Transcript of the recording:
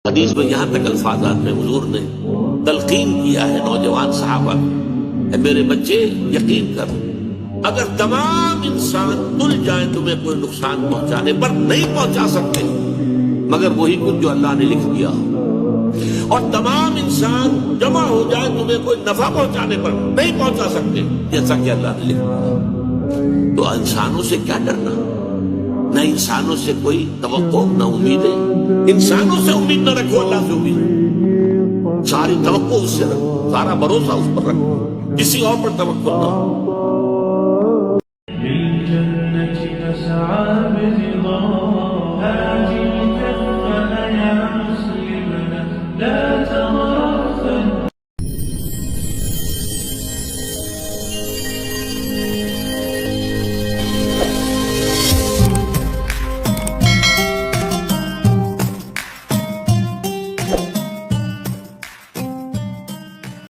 हदीस में यहाँ तक अल्फाजात में हुजूर ने तलकीन किया है नौजवान सहाबा को, मेरे बच्चे यकीन करो, अगर तमाम इंसान तुल जाए तुम्हें कोई नुकसान पहुंचाने पर नहीं पहुंचा सकते मगर वही कुछ जो अल्लाह ने लिख दिया हो, और तमाम इंसान जमा हो जाए तुम्हें कोई नफा पहुंचाने पर नहीं पहुंचा सकते जैसा कि अल्लाह ने लिख दिया। तो इंसानों से क्या डरना, न इंसानों से कोई तवक्को न उम्मीदें। इंसानों से उम्मीद न रखो, अल्लाह से उम्मीद, सारी तवक्को उससे रखो, सारा भरोसा उस पर रखो, किसी और पर तवक्को न हो।